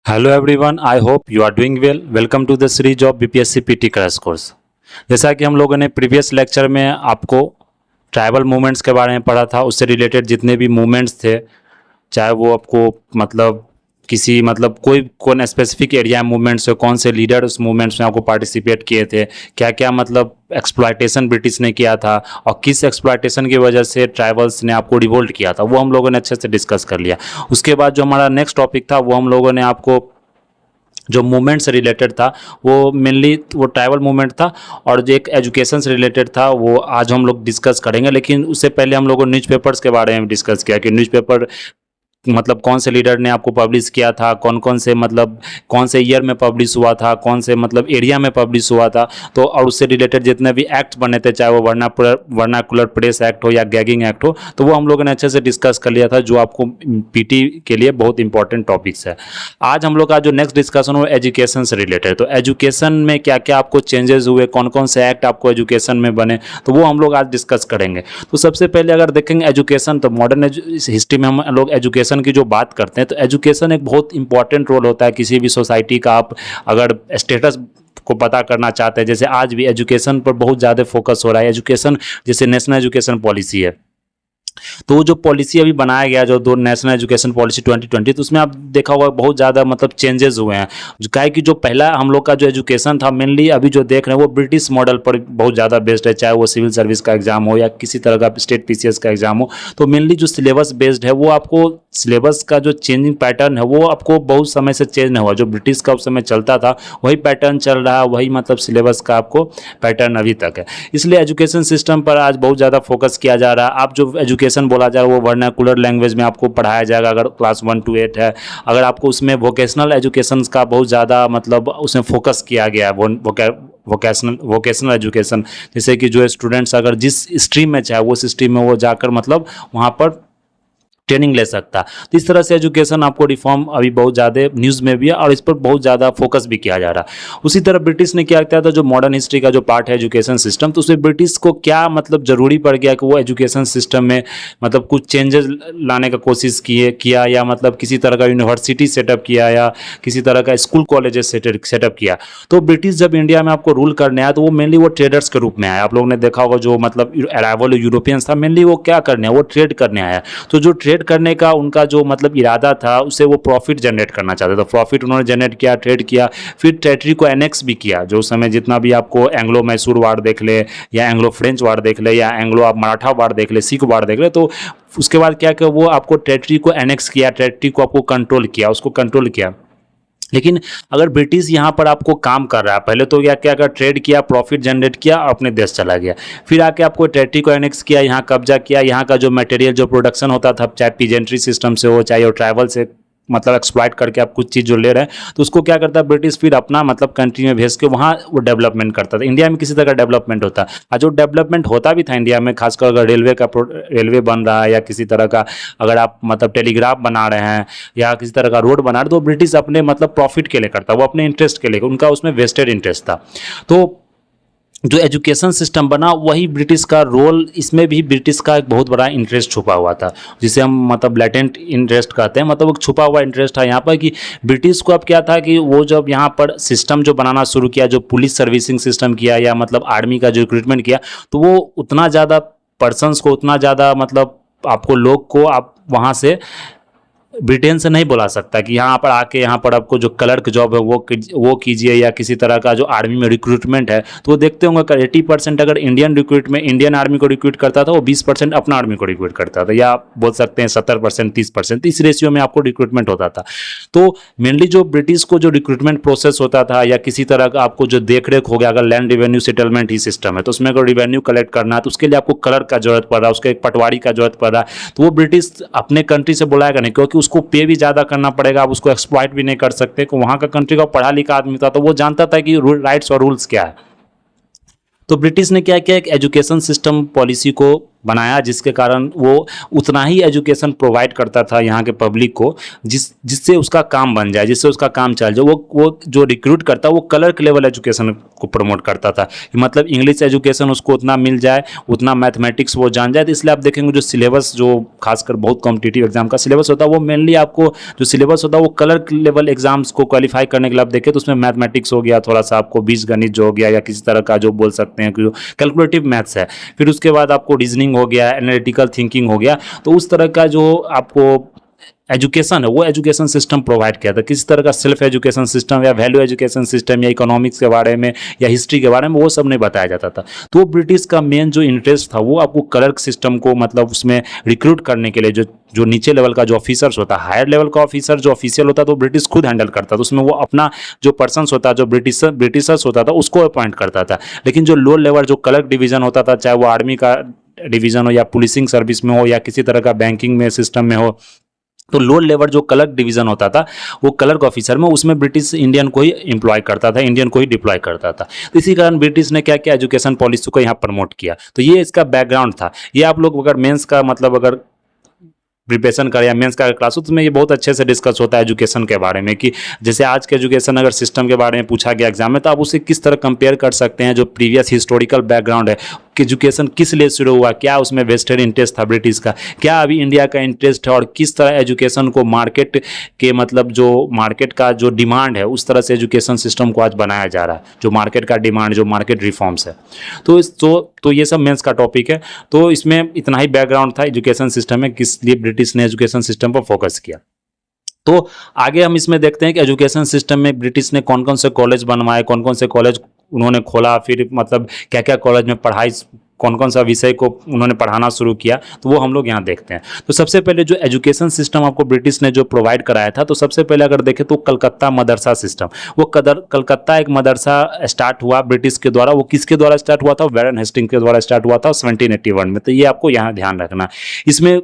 Hello everyone, I hope you are doing well. Welcome to the series of BPSC PT crash course. जैसा कि हम लोगों ने previous lecture में आपको ट्राइबल मूवमेंट्स के बारे में पढ़ा था, उससे रिलेटेड जितने भी मूवमेंट्स थे, चाहे वो आपको किसी कोई कौन स्पेसिफिक एरिया में मूवमेंट्स है, कौन से लीडर उस मूवमेंट्स में आपको पार्टिसिपेट किए थे, क्या क्या एक्सप्लॉयटेशन ब्रिटिश ने किया था और किस एक्सप्लॉयटेशन की वजह से ट्राइबल्स ने आपको रिवोल्ट किया था, वो हम लोगों ने अच्छे से डिस्कस कर लिया। उसके बाद जो हमारा नेक्स्ट टॉपिक था, वो हम लोगों ने आपको जो मूवमेंट से रिलेटेड था, वो मेनली वो ट्राइबल मूवमेंट था, और जो एक एजुकेशन से रिलेटेड था वो आज हम लोग डिस्कस करेंगे। लेकिन उससे पहले हम लोगों ने न्यूज़पेपर्स के बारे में डिस्कस किया कि न्यूज़पेपर कौन से लीडर ने आपको पब्लिश किया था, कौन कौन से कौन से ईयर में पब्लिश हुआ था, कौन से एरिया में पब्लिश हुआ था। तो और उससे रिलेटेड जितने भी एक्ट बने थे, चाहे वो वर्नाकुलर प्रेस एक्ट हो या गैगिंग एक्ट हो, तो वो हम लोगों ने अच्छे से डिस्कस कर लिया था, जो आपको पीटी के लिए बहुत इंपॉर्टेंट टॉपिक्स है। आज हम लोग का जो नेक्स्ट डिस्कशन हो एजुकेशन से रिलेटेड, तो एजुकेशन में क्या क्या आपको चेंजेस हुए, कौन कौन से एक्ट आपको एजुकेशन में बने, तो वो हम लोग आज डिस्कस करेंगे। तो सबसे पहले अगर देखेंगे एजुकेशन, तो मॉडर्न हिस्ट्री में हम लोग एजुकेशन की जो बात करते हैं, तो एजुकेशन एक बहुत इंपॉर्टेंट रोल होता है किसी भी सोसाइटी का। आप अगर स्टेटस को पता करना चाहते हैं, जैसे आज भी एजुकेशन पर बहुत ज़्यादा फोकस हो रहा है। एजुकेशन जैसे नेशनल एजुकेशन पॉलिसी है, तो वो जो पॉलिसी अभी बनाया गया, जो दो नेशनल एजुकेशन पॉलिसी 2020, तो उसमें आप देखा होगा बहुत ज़्यादा चेंजेस हुए हैं। क्या है कि जो पहला हम लोग का जो एजुकेशन था, मेनली अभी जो देख रहे हैं वो ब्रिटिश मॉडल पर बहुत ज़्यादा बेस्ड है, चाहे वो सिविल सर्विस का एग्जाम हो या किसी तरह का स्टेट पीसीएस का एग्जाम हो। तो मेनली जो सिलेबस बेस्ड है, वो आपको सिलेबस का जो चेंजिंग पैटर्न है वो आपको बहुत समय से चेंज नहीं हुआ। जो ब्रिटिश का उस समय चलता था वही पैटर्न चल रहा है, वही सिलेबस का आपको पैटर्न अभी तक है। इसलिए एजुकेशन सिस्टम पर आज बहुत ज़्यादा फोकस किया जा रहा है। आप जो एजुकेशन बोला जाए वो वर्नाकुलर लैंग्वेज में आपको पढ़ाया जाएगा, अगर क्लास 1 to 8 है। अगर आपको उसमें वोकेशनल एजुकेशन का बहुत ज़्यादा उसमें फोकस किया गया है, वोकेशनल एजुकेशन, जैसे कि जो स्टूडेंट्स अगर जिस स्ट्रीम में चाहे वो उस स्ट्रीम में वो जाकर वहाँ पर ट्रेनिंग ले सकता। तो इस तरह से एजुकेशन आपको रिफॉर्म अभी बहुत ज़्यादा न्यूज़ में भी है और इस पर बहुत ज़्यादा फोकस भी किया जा रहा है। उसी तरह ब्रिटिश ने क्या किया था, जो मॉडर्न हिस्ट्री का जो पार्ट है एजुकेशन सिस्टम, तो उसमें ब्रिटिश को क्या ज़रूरी पड़ गया कि वो एजुकेशन सिस्टम में कुछ चेंजेस लाने का कोशिश किया, या किसी तरह का यूनिवर्सिटी सेटअप किया, या किसी तरह का स्कूल कॉलेजेस सेटअप किया। तो ब्रिटिश जब इंडिया में आपको रूल करने आया, तो वो मेनली वो ट्रेडर्स के रूप में आया। आप लोगों ने देखा होगा जो अराइवल यूरोपियंस था, मेनली वो क्या करने आया, वो ट्रेड करने आया। तो जो ट्रेड करने का उनका जो इरादा था, उससे वो प्रॉफिट जनरेट करना चाहते थे। प्रॉफिट उन्होंने जनरेट किया, ट्रेड किया, फिर टेरिटरी को एनेक्स भी किया। जो समय जितना भी आपको एंग्लो मैसूर वार देख ले, या एंग्लो फ्रेंच वार देख ले, या एंग्लो आप मराठा वार देख ले, सिख वार देख ले, तो उसके बाद क्या किया, वो आपको टेरिटरी को एनेक्स किया, टेरिटरी को आपको कंट्रोल किया, उसको कंट्रोल किया। लेकिन अगर ब्रिटिश यहाँ पर आपको काम कर रहा है, पहले तो क्या क्या अगर ट्रेड किया, प्रॉफिट जनरेट किया, अपने देश चला गया, फिर आके आपको टेरिटरी को एनेक्स किया, यहाँ कब्जा किया, यहाँ का जो मटेरियल जो प्रोडक्शन होता था, चाहे पीजेंट्री सिस्टम से हो, चाहे वो ट्राइबल से एक्सप्लॉइट करके आप कुछ चीज़ जो ले रहे हैं, तो उसको क्या करता है ब्रिटिश, फिर अपना कंट्री में भेज के वहाँ वो डेवलपमेंट करता था। इंडिया में किसी तरह का डेवलपमेंट होता, और जो डेवलपमेंट होता भी था इंडिया में, खासकर अगर रेलवे बन रहा है, या किसी तरह का अगर आप टेलीग्राफ बना रहे हैं, या किसी तरह का रोड बना रहे, तो ब्रिटिश अपने प्रॉफिट के लिए करता, वो अपने इंटरेस्ट के लिए, उनका उसमें वेस्टेड इंटरेस्ट था। तो जो एजुकेशन सिस्टम बना, वही ब्रिटिश का रोल, इसमें भी ब्रिटिश का एक बहुत बड़ा इंटरेस्ट छुपा हुआ था, जिसे हम लेटेंट इंटरेस्ट कहते हैं। एक छुपा हुआ इंटरेस्ट था यहाँ पर, कि ब्रिटिश को अब क्या था कि वो जब यहाँ पर सिस्टम जो बनाना शुरू किया, जो पुलिस सर्विसिंग सिस्टम किया, या आर्मी का जो रिक्रूटमेंट किया, तो वो उतना ज़्यादा पर्सनस को, उतना ज़्यादा आपको लोग को आप वहाँ से ब्रिटेन से नहीं बुला सकता कि यहाँ पर आके यहाँ पर आपको जो क्लर्क जॉब है वो कीजिए, या किसी तरह का जो आर्मी में रिक्रूटमेंट है, तो वो देखते होंगे कि 80% अगर इंडियन आर्मी को रिक्रूट करता था, वो 20% अपना आर्मी को रिक्रूट करता था, या बोल सकते हैं 70% 30%, इस रेशियो में आपको रिक्रूटमेंट होता था। तो मेनली जो ब्रिटिश को जो रिक्रूटमेंट प्रोसेस होता था, या किसी तरह का आपको जो देख रेख हो गया, अगर लैंड रेवेन्यू सेटलमेंट ही सिस्टम है, तो उसमें अगर रिवेन्यू कलेक्ट करना है, तो उसके लिए आपको क्लर्क का जरूरत पड़ रहा है, उसके एक पटवारी का जरूरत पड़ रहा है, तो वो ब्रिटिश अपने कंट्री से बुलाएगा नहीं, क्योंकि उसको पे भी ज़्यादा करना पड़ेगा, आप उसको एक्सप्लॉइट भी नहीं कर सकते। कि वहाँ का कंट्री का पढ़ा लिखा आदमी था, तो वो जानता था कि राइट्स और रूल्स क्या है। तो ब्रिटिश ने क्या किया, एक एजुकेशन सिस्टम पॉलिसी को बनाया, जिसके कारण वो उतना ही एजुकेशन प्रोवाइड करता था यहाँ के पब्लिक को जिससे उसका काम बन जाए, जिससे उसका काम चल जाए। वो जो रिक्रूट करता वो क्लर्क लेवल एजुकेशन को प्रमोट करता था, मतलब इंग्लिश एजुकेशन उसको उतना मिल जाए, उतना मैथमेटिक्स वो जान जाए। तो इसलिए आप देखेंगे जो सिलेबस, जो खासकर बहुत कॉम्पिटिटिव एग्जाम का सिलेबस होता है, वो मेनली आपको जो सिलेबस होता है वो क्लर्क लेवल एग्जाम्स को क्वालिफाई करने के लिए आप देखें तो उसमें मैथमेटिक्स हो गया, थोड़ा सा आपको बीजगणित जो हो गया, या किसी तरह का जो बोल सकते हैं कि जो कैलकुलेटिव मैथ्स है, फिर उसके बाद आपको रीजनिंग हो गया, एनालिटिकल थिंकिंग हो गया। तो उस तरह का जो आपको एजुकेशन है वो एजुकेशन सिस्टम प्रोवाइड किया था। किसी तरह का सेल्फ एजुकेशन सिस्टम या वैल्यू एजुकेशन सिस्टम या इकोनॉमिक्स के बारे में या हिस्ट्री के बारे में वो सब नहीं बताया जाता था। तो ब्रिटिश का मेन जो इंटरेस्ट था वो आपको क्लर्क सिस्टम को, मतलब उसमें रिक्रूट करने के लिए जो नीचे लेवल का जो ऑफिसर्स होता है, हायर लेवल का ऑफिसर जो ऑफिशियल होता है तो ब्रिटिश खुद हैंडल करता था। उसमें वो अपना जो पर्सन्स होता है, जो ब्रिटिशर्स होता था उसको अपॉइंट करता था। लेकिन जो लो लेवल जो क्लर्क डिवीजन होता था, चाहे वो आर्मी का डिवीजन हो या पुलिसिंग सर्विस में हो या किसी तरह का बैंकिंग में सिस्टम में हो, तो लो लेवल जो क्लर्क डिवीजन होता था वो क्लर्क ऑफिसर में, उसमें ब्रिटिश इंडियन को ही एम्प्लॉय करता था, इंडियन को ही डिप्लॉय करता था। तो इसी कारण ब्रिटिश ने क्या किया, एजुकेशन पॉलिसी को यहाँ प्रमोट किया। तो ये इसका बैकग्राउंड था। ये आप लोग अगर मेंस का मतलब अगर प्रिपरेशन करें या मेंस का क्लास हो तो उसमें ये बहुत अच्छे से डिस्कस होता है एजुकेशन के बारे में, कि जैसे आज के एजुकेशन अगर सिस्टम के बारे में पूछा गया एग्जाम में तो आप उसे किस तरह कंपेयर कर सकते हैं, जो प्रीवियस हिस्टोरिकल बैकग्राउंड है कि एजुकेशन किस लिए शुरू हुआ, क्या उसमें वेस्टेड इंटरेस्ट था ब्रिटिश का, क्या अभी इंडिया का इंटरेस्ट है, और किस तरह एजुकेशन को मार्केट के, मतलब जो मार्केट का जो डिमांड है उस तरह से एजुकेशन सिस्टम को आज बनाया जा रहा है, जो मार्केट का डिमांड, जो मार्केट रिफॉर्म्स है। तो ये सब मेंस का टॉपिक है। तो इसमें इतना ही बैकग्राउंड था एजुकेशन सिस्टम में, किस लिए ब्रिटिश ने एजुकेशन सिस्टम पर फोकस किया। तो आगे हम इसमें देखते हैं कि एजुकेशन सिस्टम में ब्रिटिश ने कौन कौन से कॉलेज बनवाए, कौन कौन से कॉलेज उन्होंने खोला, फिर मतलब क्या क्या कॉलेज में पढ़ाई, कौन कौन सा विषय को उन्होंने पढ़ाना शुरू किया, तो वो हम लोग यहाँ देखते हैं। तो सबसे पहले जो एजुकेशन सिस्टम आपको ब्रिटिश ने जो प्रोवाइड कराया था, तो सबसे पहले अगर देखें तो कलकत्ता मदरसा सिस्टम, वो कलकत्ता एक मदरसा स्टार्ट हुआ ब्रिटिश के द्वारा। वो किसके द्वारा स्टार्ट हुआ था, वैरन हेस्टिंग के द्वारा स्टार्ट हुआ था 1781 में। तो ये आपको यहाँ ध्यान रखना। इसमें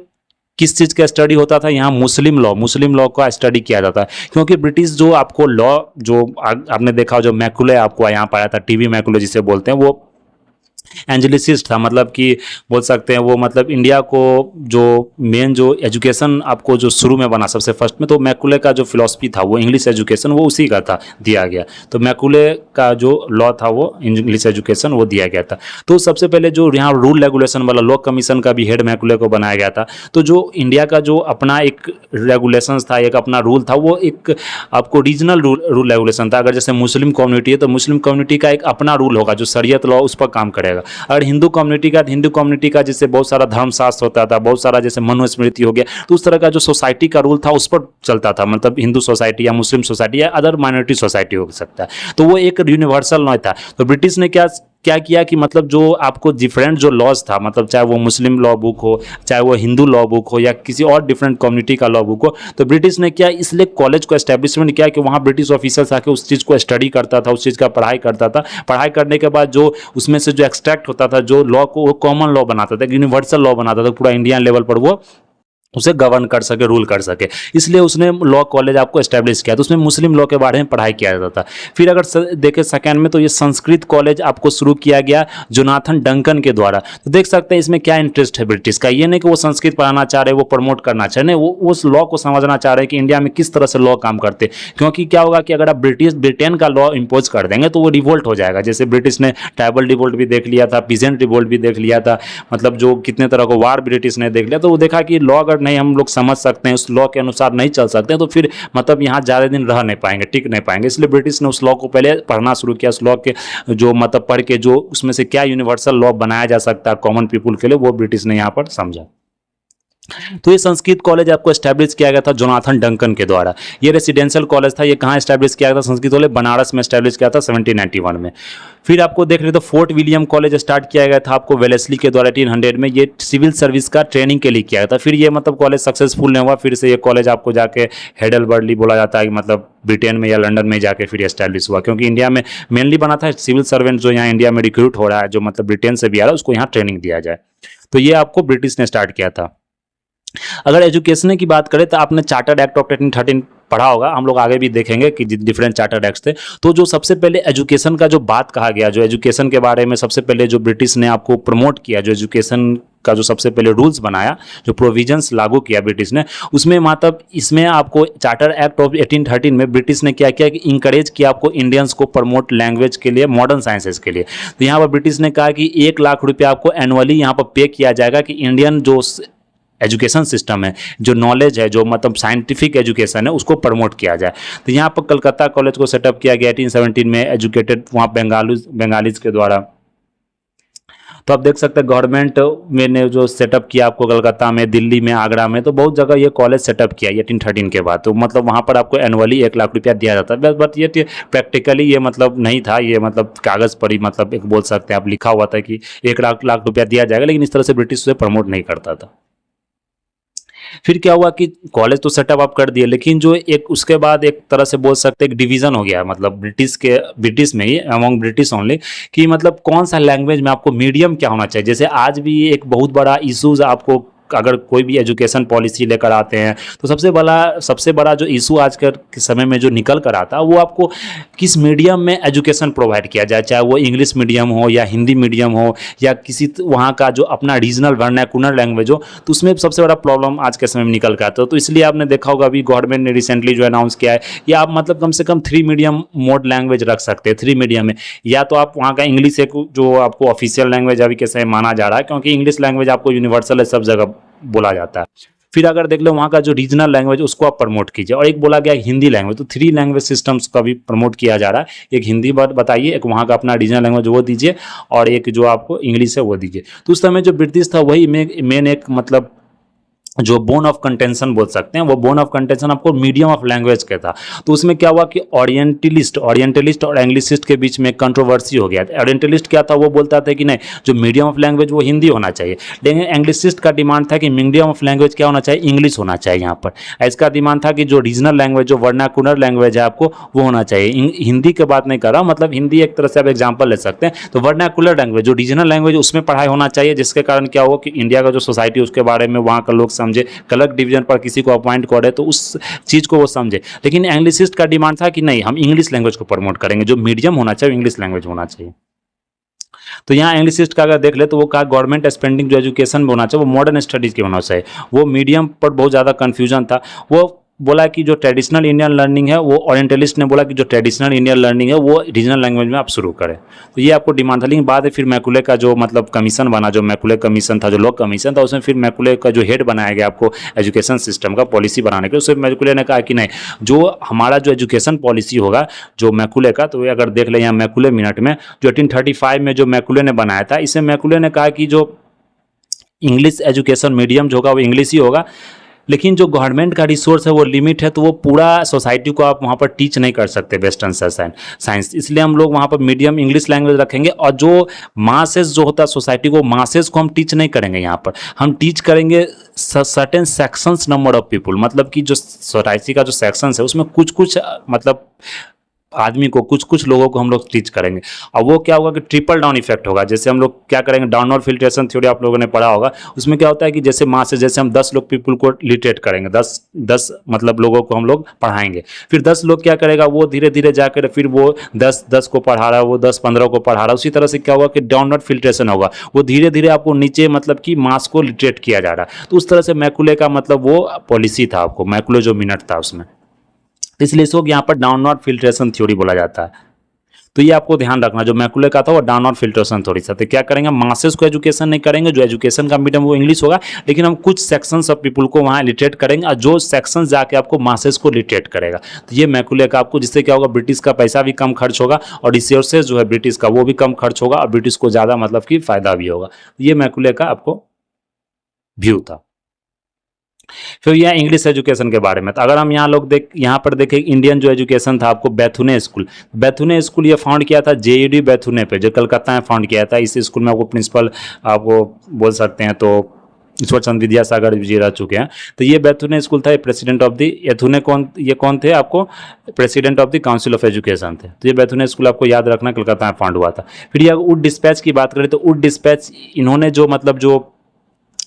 किस चीज़ का स्टडी होता था, यहाँ मुस्लिम लॉ का स्टडी किया जाता है, क्योंकि ब्रिटिश जो आपको लॉ जो आपने देखा जो मैकुले आपको यहाँ पाया था, टीवी मैकुले जिसे बोलते हैं, वो एंजेलिसिस्ट था, मतलब कि बोल सकते हैं वो मतलब इंडिया को जो मेन जो एजुकेशन आपको जो शुरू में बना सबसे फर्स्ट में, तो मैकुले का जो फिलॉसफी था वो इंग्लिश एजुकेशन वो उसी का था, दिया गया। तो मैकुले का जो लॉ था वो इंग्लिश एजुकेशन वो दिया गया था। तो सबसे पहले जो यहाँ रूल रेगुलेशन वाला लॉ कमीशन का भी हेड मैकुले को बनाया गया था। तो जो इंडिया का जो अपना एक रेगुलेशन था, एक अपना रूल था, वो एक आपको रीजनल रूल रेगुलेशन था। अगर जैसे मुस्लिम कम्युनिटी है तो मुस्लिम कम्युनिटी का एक अपना रूल होगा जो शरीयत लॉ उस पर काम करेगा। अगर हिंदू कम्युनिटी का, हिंदू कम्युनिटी का जैसे बहुत सारा धर्मशास्त्र होता था, बहुत सारा जैसे मनुस्मृति हो गया, तो उस तरह का जो सोसाइटी का रूल था उस पर चलता था, मतलब हिंदू सोसाइटी या मुस्लिम सोसाइटी या अदर माइनॉरिटी सोसाइटी हो सकता है। तो वो एक यूनिवर्सल लॉ था। तो ब्रिटिश ने क्या किया कि मतलब जो आपको डिफरेंट जो लॉज था, मतलब चाहे वो मुस्लिम लॉ बुक हो, चाहे वो हिंदू लॉ बुक हो या किसी और डिफरेंट कम्युनिटी का लॉ बुक हो, तो ब्रिटिश ने क्या इसलिए कॉलेज को एस्टेब्लिशमेंट किया कि वहाँ ब्रिटिश ऑफिसर्स आके उस चीज़ को स्टडी करता था, उस चीज़ का पढ़ाई करता था। पढ़ाई करने के बाद जो उसमें से जो एक्सट्रैक्ट होता था, जो लॉ को वो कॉमन लॉ बनाता था, यूनिवर्सल लॉ बनाता था, पूरा इंडियन लेवल पर वो उसे गवर्न कर सके, रूल कर सके। इसलिए उसने लॉ कॉलेज आपको एस्टेब्लिश किया। तो उसमें मुस्लिम लॉ के बारे में पढ़ाई किया जाता था। फिर अगर देखें सेकेंड में, तो ये संस्कृत कॉलेज आपको शुरू किया गया जोनाथन डंकन के द्वारा। तो देख सकते हैं इसमें क्या इंटरेस्ट है ब्रिटिश का। ये नहीं कि वो संस्कृत पढ़ाना चाह रहे, वो प्रमोट करना चाह रहे, वो उस लॉ को समझना चाह रहे हैं कि इंडिया में किस तरह से लॉ काम करते। क्योंकि क्या होगा कि अगर आप ब्रिटेन का लॉ इम्पोज कर देंगे तो वो रिवोल्ट हो जाएगा। जैसे ब्रिटिश ने ट्राइबल रिवोल्ट भी देख लिया था, पीजेंट रिवोल्ट भी देख लिया था, मतलब जो कितने तरह को वार ब्रिटिश ने देख लिया। तो वो देखा कि लॉ अगर नहीं हम लोग समझ सकते हैं, उस लॉ के अनुसार नहीं चल सकते हैं, तो फिर मतलब यहाँ ज़्यादा दिन रह नहीं पाएंगे, टिक नहीं पाएंगे। इसलिए ब्रिटिश ने उस लॉ को पहले पढ़ना शुरू किया। उस लॉ के जो मतलब पढ़ के जो उसमें से क्या यूनिवर्सल लॉ बनाया जा सकता है कॉमन पीपुल के लिए, वो ब्रिटिश ने यहाँ पर समझा। तो ये संस्कृत कॉलेज आपको एस्टैब्लिश किया गया था जोनाथन डंकन के द्वारा। ये रेसिडेंशियल कॉलेज था। ये कहाँ एस्टैब्लिश किया गया था? संस्कृत कॉलेज बनारस में एस्टैब्लिश किया था 1791 में। फिर आपको देख रहे तो फोर्ट विलियम कॉलेज स्टार्ट किया गया था आपको वेलेस्ली के द्वारा 1800 में। ये सिविल सर्विस का ट्रेनिंग के लिए किया गया था। फिर ये मतलब कॉलेज सक्सेसफुल नहीं हुआ। फिर से ये कॉलेज आपको जाके हेडलबर्ली बोला जाता है कि मतलब ब्रिटेन में या लंदन में जाके फिर एस्टैब्लिश हुआ, क्योंकि इंडिया में मेनली बना था सिविल सर्वेंट जो यहाँ इंडिया में रिक्रूट हो रहा है, जो मतलब ब्रिटेन से भी आ रहा है, उसको यहाँ ट्रेनिंग दिया जाए। तो ये आपको ब्रिटिश ने स्टार्ट किया था। अगर एजुकेशन की बात करें तो आपने चार्टर्ड एक्ट ऑफ 1813 पढ़ा होगा, हम लोग आगे भी देखेंगे कि डिफरेंट चार्टर्ड एक्ट थे। तो जो सबसे पहले एजुकेशन का जो बात कहा गया, जो एजुकेशन के बारे में सबसे पहले जो ब्रिटिश ने आपको प्रमोट किया, जो एजुकेशन का जो सबसे पहले रूल्स बनाया, जो प्रोविजंस लागू किया ब्रिटिश ने, उसमें मतलब इसमें आपको चार्टर एक्ट ऑफ 1813 में ब्रिटिश ने क्या किया कि इंकरेज किया आपको इंडियंस को प्रमोट लैंग्वेज के लिए, मॉडर्न साइंसेज के लिए। तो यहाँ पर ब्रिटिश ने कहा कि 1 लाख रुपया आपको एनुअली यहाँ पर पे किया जाएगा कि इंडियन जो एजुकेशन सिस्टम है, जो नॉलेज है, जो मतलब साइंटिफिक एजुकेशन है, उसको प्रमोट किया जाए। तो यहाँ पर कलकत्ता कॉलेज को सेटअप किया गया 1817 में, एजुकेटेड वहाँ बंगालीज के द्वारा। तो आप देख सकते हैं गवर्नमेंट में ने जो सेटअप किया आपको कलकत्ता में, दिल्ली में, आगरा में, तो बहुत जगह ये कॉलेज सेटअप किया 1813 के बाद। तो मतलब वहाँ पर आपको एनुअली 1 लाख रुपया दिया जाता है। बट ये प्रैक्टिकली ये मतलब नहीं था, ये मतलब कागज़ पर ही मतलब एक बोल सकते हैं आप लिखा हुआ था कि 1 लाख रुपया दिया जाएगा, लेकिन इस तरह से ब्रिटिश उसे प्रमोट नहीं करता था। फिर क्या हुआ कि कॉलेज तो सेटअप आप कर दिए, लेकिन जो एक उसके बाद एक तरह से बोल सकते हैं एक डिवीजन हो गया, मतलब ब्रिटिश में ही, अमंग ब्रिटिश ओनली, कि मतलब कौन सा लैंग्वेज में आपको मीडियम क्या होना चाहिए। जैसे आज भी एक बहुत बड़ा इशूज आपको अगर कोई भी एजुकेशन पॉलिसी लेकर आते हैं, तो सबसे बड़ा जो इशू आज के समय में जो निकल कर आता है, वो आपको किस मीडियम में एजुकेशन प्रोवाइड किया जाए, चाहे वो इंग्लिश मीडियम हो या हिंदी मीडियम हो या किसी वहाँ का जो अपना रीजनल वर्नाकुलर लैंग्वेज हो, तो उसमें सबसे बड़ा प्रॉब्लम आज के समय में निकल कर आता है। तो इसलिए आपने देखा होगा अभी गवर्नमेंट ने रिसेंटली जो अनाउंस किया है, या आप मतलब कम से कम 3 मीडियम मोड लैंग्वेज रख सकते हैं। 3 मीडियम में या तो आप वहाँ का इंग्लिश एक जो आपको ऑफिशियल लैंग्वेज अभी के समय माना जा रहा है, क्योंकि इंग्लिश लैंग्वेज आपको यूनिवर्सल है, सब जगह बोला जाता है। फिर अगर देख लो वहाँ का जो रीजनल लैंग्वेज उसको आप प्रमोट कीजिए, और एक बोला गया हिंदी लैंग्वेज। तो 3 लैंग्वेज सिस्टम्स का भी प्रमोट किया जा रहा है। एक हिंदी बताइए, एक वहाँ का अपना रीजनल लैंग्वेज वो दीजिए, और एक जो आपको इंग्लिश है वो दीजिए। तो उस समय जो ब्रिटिश था वही मेन एक मतलब जो बोन ऑफ कंटेंशन बोल सकते हैं, वो बोन ऑफ कंटेंशन आपको मीडियम ऑफ लैंग्वेज का था। तो उसमें क्या हुआ कि ओरिएंटलिस्ट और एंग्लिसिस्ट के बीच में कंट्रोवर्सी हो गया। ओरिएंटलिस्ट क्या था, वो बोलता था कि नहीं, जो मीडियम ऑफ लैंग्वेज वो हिंदी होना चाहिए, लेकिन एंग्लिसिस्ट का डिमांड था कि मीडियम ऑफ लैंग्वेज क्या होना चाहिए, इंग्लिश होना चाहिए यहाँ पर। इसका डिमांड था कि जो रीजनल लैंग्वेज, जो वर्नाकुलर लैंग्वेज है आपको, वो होना चाहिए। हिंदी की बात नहीं कर रहा, मतलब हिंदी एक तरह से आप एग्जाम्पल ले सकते हैं। तो वर्नाकुलर लैंग्वेज, जो रीजनल लैंग्वेज, उसमें पढ़ाई होना चाहिए, जिसके कारण क्या होगा कि इंडिया का जो सोसाइटी उसके बारे में वहाँ का लोग समझे, कलर डिवीजन पर किसी को अपॉइंट करे तो उस चीज को वो समझे। लेकिन एंग्लिसिस्ट का डिमांड था कि नहीं, हम इंग्लिश लैंग्वेज को प्रमोट करेंगे, जो मीडियम होना चाहिए इंग्लिश लैंग्वेज होना चाहिए। तो यहाँ एंग्लिसिस्ट का अगर देख ले तो वो कहा गवर्नमेंट स्पेंडिंग जो एजुकेशन में होना चाहिए वो मॉडर्न स्टडीज की होना चाहिए। वो मीडियम पर बहुत ज़्यादा कन्फ्यूजन था। वो बोला कि जो ट्रेडिशनल इंडियन लर्निंग है, वो ओरिएंटलिस्ट ने बोला कि जो ट्रेडिशनल इंडियन लर्निंग है वो रीजनल लैंग्वेज में आप शुरू करें। तो ये आपको डिमांड था। लेकिन बाद में फिर मैकुले का जो मतलब कमीशन बना, जो मैकुले कमीशन था, जो लॉ कमीशन था, उसमें फिर मैकुले का जो हेड बनाया गया आपको एजुकेशन सिस्टम का पॉलिसी बनाने के, उसमें मैकुले ने कहा कि नहीं, जो हमारा जो एजुकेशन पॉलिसी होगा जो मैकुले का, तो अगर देख लें यहाँ मैकुले मिनट में जो 1835 में जो मैकुले ने बनाया था, इसमें मैकुले ने कहा कि जो इंग्लिश एजुकेशन मीडियम जो होगा वो इंग्लिश ही होगा, लेकिन जो गवर्नमेंट का रिसोर्स है वो लिमिट है, तो वो पूरा सोसाइटी को आप वहाँ पर टीच नहीं कर सकते वेस्टर्न साइंस। इसलिए हम लोग वहाँ पर मीडियम इंग्लिश लैंग्वेज रखेंगे, और जो मासेस जो होता है सोसाइटी को, मासेस को हम टीच नहीं करेंगे। यहाँ पर हम टीच करेंगे certain sections number of people, मतलब कि जो सोसाइटी का जो सेक्शंस है उसमें कुछ मतलब आदमी को, कुछ लोगों को हम लोग टीच करेंगे। और वो क्या होगा कि ट्रिपल डाउन इफेक्ट होगा। जैसे हम लोग क्या करेंगे, डाउनवर्ड फिल्ट्रेशन थ्योरी आप लोगों ने पढ़ा होगा, उसमें क्या होता है कि जैसे मास से जैसे हम 10 लोग पीपल को लिटरेट करेंगे, 10 मतलब लोगों को हम लोग पढ़ाएंगे, फिर 10 लोग क्या करेगा, वो धीरे धीरे जाकर फिर वो 10 को पढ़ा रहा है, वो 10-15 को पढ़ा रहा है। उसी तरह से क्या होगा कि डाउनवर्ड फिल्ट्रेशन होगा, वो धीरे धीरे आपको नीचे मतलब कि मास को लिटरेट किया जा रहा है। तो उस तरह से मैकुले का मतलब वो पॉलिसी था, आपको मैकुले जो मिनट था उसमें, इसलिए इसको यहाँ पर डाउनवर्ड फिल्ट्रेशन थ्योरी बोला जाता है। तो ये आपको ध्यान रखना, जो मैकुले का था वो डाउनवर्ड फिल्ट्रेशन थ्योरी था। तो क्या करेंगे, मासेस को एजुकेशन नहीं करेंगे, जो एजुकेशन का मीडियम वो इंग्लिश होगा, लेकिन हम कुछ सेक्शंस ऑफ पीपल को वहाँ लिटरेट करेंगे, और जो सेक्शंस जाके आपको मासेस को लिटरेट करेगा। तो ये मैकुले का आपको, जिससे क्या होगा, ब्रिटिश का पैसा भी कम खर्च होगा, और रिसोर्सेज जो है ब्रिटिश का वो भी कम खर्च होगा, और ब्रिटिश को ज़्यादा मतलब कि फायदा भी होगा। ये मैकुले का आपको व्यू था। फिर यह इंग्लिश एजुकेशन के बारे में, तो अगर हम यहाँ पर देखें इंडियन जो एजुकेशन था आपको, बैथुने स्कूल ये फाउंड किया था जेईडी बैथुने पे, जो कलकत्ता में फाउंड किया था। इस स्कूल में आपको प्रिंसिपल आपको बोल सकते हैं तो ईश्वर चंद्र विद्यासागर जी रह चुके हैं। तो ये बैथुने स्कूल था, प्रेसिडेंट ऑफ द एथुने कौन थे आपको, president of the council of education थे। तो ये बैथुने स्कूल आपको याद रखना कलकत्ता में फाउंड हुआ था। फिर ये वुड डिस्पैच की बात करें तो वुड डिस्पैच इन्होंने जो मतलब जो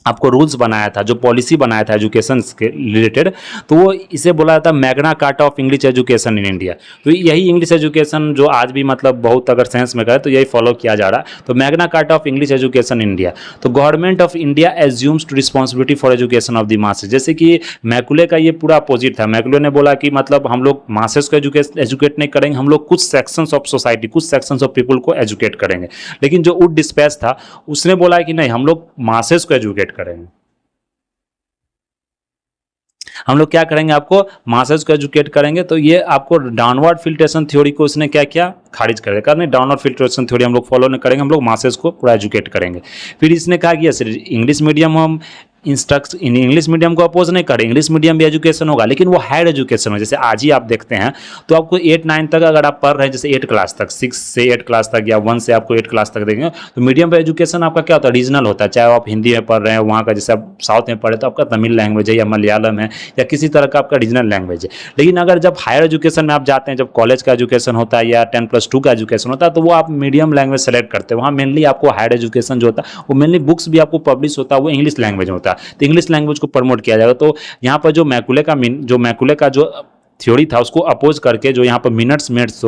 आपको रूल्स बनाया था, जो पॉलिसी बनाया था एजुकेशन के रिलेटेड, तो वो इसे बोला था Magna Carta of English education in India. तो यही इंग्लिश एजुकेशन जो आज भी मतलब बहुत अगर सेंस में करे तो यही फॉलो किया जा रहा है। तो Magna Carta of English education in India. तो government of India assumes to responsibility for education of the masses. जैसे कि मैकुले का ये पूरा अपोजिट था। मैकुले ने बोला कि मतलब हम लोग मासेस को एजुकेट नहीं करेंगे, हम लोग कुछ सेक्शंस ऑफ सोसाइटी, कुछ सेक्शंस ऑफ पीपल को एजुकेट करेंगे। लेकिन जो वुड डिस्पैच था उसने बोला कि नहीं, हम लोग मासेस को एजुकेट करेंगे, हम लोग क्या करेंगे, आपको मासेस को एजुकेट करेंगे। तो ये आपको डाउनवर्ड फिल्ट्रेशन थ्योरी को उसने क्या किया, खारिज कर दिया। नहीं, डाउनवर्ड फिल्ट्रेशन थ्योरी हम लोग फॉलो नहीं करेंगे, हम लोग मासेस को पूरा एजुकेट करेंगे। फिर इसने कहा कि इंग्लिश मीडियम हम इंग्लिश मीडियम को अपोज नहीं करें, इंग्लिश मीडियम भी एजुकेशन होगा, लेकिन वो हायर एजुकेशन हो। जैसे आज ही आप देखते हैं तो आपको 8-9 तक अगर आप पढ़ रहे हैं, जैसे 8 क्लास तक, 6 से 8 क्लास तक या 1 से आपको 8 क्लास तक देंगे, तो मीडियम पर एजुकेशन आपका क्या होता है, रीजनल होता है। चाहे आप हिंदी में पढ़ रहे हैं, वहाँ का जैसे आप साउथ में पढ़े तो आपका तमिल लैंग्वेज है या मलयालम है या किसी तरह का आपका रीजनल लैंग्वेज है। लेकिन अगर जब हायर एजुकेशन में आप जाते हैं, जब कॉलेज का एजुकेशन होता है या 10+2 का एजुकेशन होता है, तो वो आप मीडियम लैंग्वेज सेलेक्ट करते हैं। वहाँ मेनली आपको हायर एजुकेशन जो होता है वो मेनली बुक्स भी आपको पब्लिश होता है वो इंग्लिश लैंग्वेज में होता है, तो इंग्लिश लैंग्वेज को प्रमोट किया जाएगा। तो यहाँ पर जो मैकुले का जो थ्योरी था उसको अपोज करके जो यहाँ पर मिनट्स मेट्स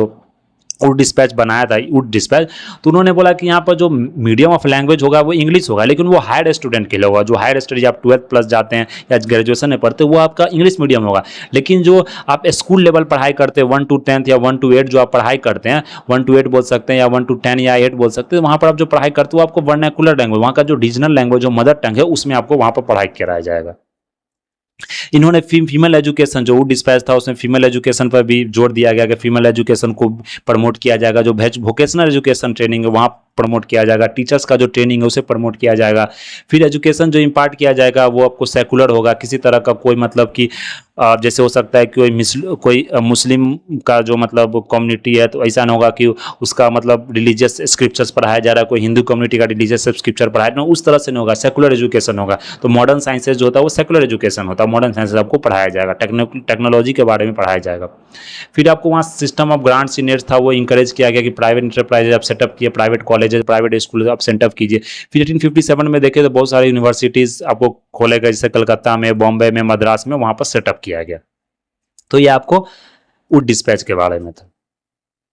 वुड डिस्पैच बनाया था, वुड डिस्पैच, तो उन्होंने बोला कि यहाँ पर जो मीडियम ऑफ लैंग्वेज होगा वो इंग्लिश होगा, लेकिन वो हायर स्टूडेंट के लिए होगा। जो हायर स्टडी आप 12+ जाते हैं या ग्रेजुएशन में पढ़ते हैं वो आपका इंग्लिश मीडियम होगा। लेकिन जो आप स्कूल लेवल पढ़ाई करते हैं 1 to 10 या 1 to 8 जो आप पढ़ाई करते हैं, 1 to 8 बोल सकते हैं या 1 to 10 या 8 बोल सकते हैं, वहाँ पर आप जो पढ़ाई करते हो आपको वर्नाकुलर लैंग्वेज, वहाँ का जो रीजनल लैंग्वेज जो मदर टंग है उसमें आपको वहाँ पर पढ़ाई कराया जाएगा। इन्होंने फीमेल एजुकेशन जो वुड डिस्पैच था उसमें फीमेल एजुकेशन पर भी जोर दिया गया कि फीमेल एजुकेशन को प्रमोट किया जाएगा। जो वोकेशनल एजुकेशन ट्रेनिंग है वहाँ प्रमोट किया जाएगा, टीचर्स का जो ट्रेनिंग है उसे प्रमोट किया जाएगा। फिर एजुकेशन जो इम्पार्ट किया जाएगा वो आपको सेकुलर होगा, किसी तरह का कोई मतलब कि जैसे हो सकता है कि कोई मुस्लिम का जो मतलब कम्युनिटी है तो ऐसा ना होगा कि उसका मतलब रिलीजियस स्क्रिप्चर्स पढ़ाया जा रहा है, कोई हिंदू कम्युनिटी का रिलीजियस स्क्रिप्चर पढ़ाया ना, उस तरह से नहीं होगा, सेकुलर एजुकेशन होगा। तो मॉडर्न साइंसेज जो होता है वो सेकुलर एजुकेशन होता है, मॉडर्न साइंसेज आपको पढ़ाया जाएगा, टेक्नोलॉजी के बारे में पढ़ाया जाएगा। फिर आपको वहाँ सिस्टम ऑफ ग्रांट सीनियर्स था वो इंकरेज किया गया कि प्राइवेट इंटरप्राइजेज आप सेटअप किए, प्राइवेट कॉलेजेस, प्राइवेट स्कूल आप सेटअप कीजिए। फिर 1857 में देखे तो बहुत सारे यूनिवर्सिटीज़ आपको खोले गए, जैसे कलकत्ता में, बॉम्बे में, मद्रास में, वहाँ पर सेटअप किया गया। तो ये आपको वुड डिस्पैच के बारे में था।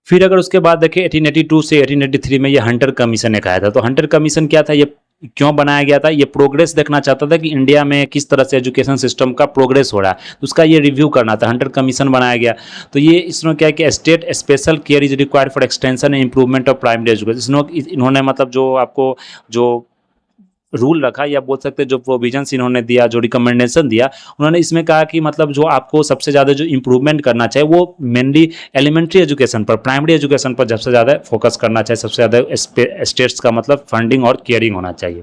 फिर अगर उसके बाद देखें 1882 से 1883 में ये हंटर कमीशन ने कहा था। तो हंटर कमीशन क्या था, ये क्यों बनाया गया था, ये प्रोग्रेस देखना चाहता था कि इंडिया में किस तरह से एजुकेशन सिस्टम का प्रोग्रेस हो रहा है, तो उसका ये रिव्यू करना था, हंटर कमीशन बनाया गया। तो ये इसमें क्या है कि state special care is required for extension and improvement of primary education. इन्होंने मतलब जो आपको जो रूल रखा या बोल सकते हैं जो प्रोविजंस इन्होंने दिया, जो रिकमेंडेशन दिया, उन्होंने इसमें कहा कि मतलब जो आपको सबसे ज़्यादा जो इंप्रूवमेंट करना चाहिए वो मेनली एलिमेंट्री एजुकेशन पर, प्राइमरी एजुकेशन पर सबसे ज़्यादा फोकस करना चाहिए, सबसे ज़्यादा स्टेट्स का मतलब फंडिंग और केयरिंग होना चाहिए।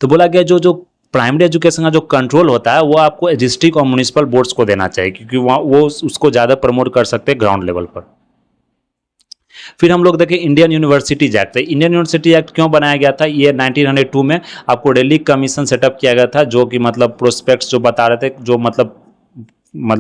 तो बोला गया जो प्राइमरी एजुकेशन का जो कंट्रोल होता है वो आपको डिस्ट्रिक्ट और म्यूनिसिपल बोर्ड्स को देना चाहिए, क्योंकि वहाँ वो उसको ज़्यादा प्रमोट कर सकते हैं ग्राउंड लेवल पर। फिर हम लोग देखें Indian universities act. Indian university act क्यों बनाया गया था, ये 1902 में आपको दिल्ली कमीशन सेटअप किया गया था, जो कि मतलब प्रोस्पेक्ट्स जो बता रहे थे, जो मतलब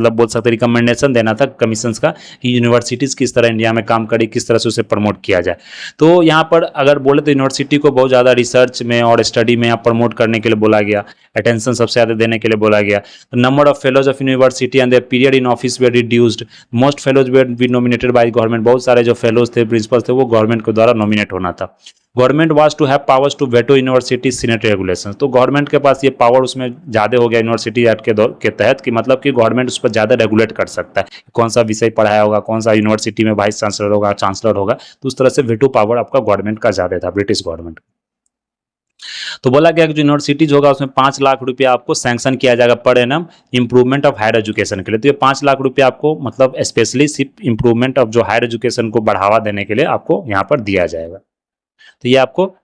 बोल सकते रिकमेंडेशन देना था कमीशंस का कि यूनिवर्सिटीज़ किस तरह इंडिया में काम करें, किस तरह से उसे प्रमोट किया जाए। तो यहाँ पर अगर बोले तो यूनिवर्सिटी को बहुत ज़्यादा रिसर्च में और स्टडी में प्रमोट करने के लिए बोला गया, अटेंशन सबसे ज़्यादा देने के लिए बोला गया। Number of fellows of university and their period in office were reduced, most fellows were be nominated by government. बहुत सारे जो फेलोज थे, प्रिंसिपल थे, वो गवर्नमेंट के द्वारा नॉमिनेट होना था। Government was to have powers to veto university senate regulation. तो गवर्नमेंट के पास ये पावर उसमें ज़्यादा हो गया यूनिवर्सिटी एक्ट के तहत, कि मतलब कि गवर्नमेंट उस पर ज़्यादा रेगुलेट कर सकता है, कौन सा विषय पढ़ाया होगा, कौन सा यूनिवर्सिटी में वाइस चांसलर होगा, चांसलर होगा। तो उस तरह से वेटो पावर आपका गवर्नमेंट का ज़्यादा था, ब्रिटिश गवर्नमेंट। तो बोला गया कि जो यूनिवर्सिटीज होगा उसमें 5 लाख रुपया आपको सैंक्शन किया जाएगा पर एनम इंप्रूवमेंट ऑफ हायर एजुकेशन के लिए। तो ये 5 लाख रुपया आपको मतलब स्पेशली सिर्फ इंप्रूवमेंट ऑफ जो हायर एजुकेशन को बढ़ावा देने के लिए आपको यहाँ पर दिया जाएगा। तो ये आपको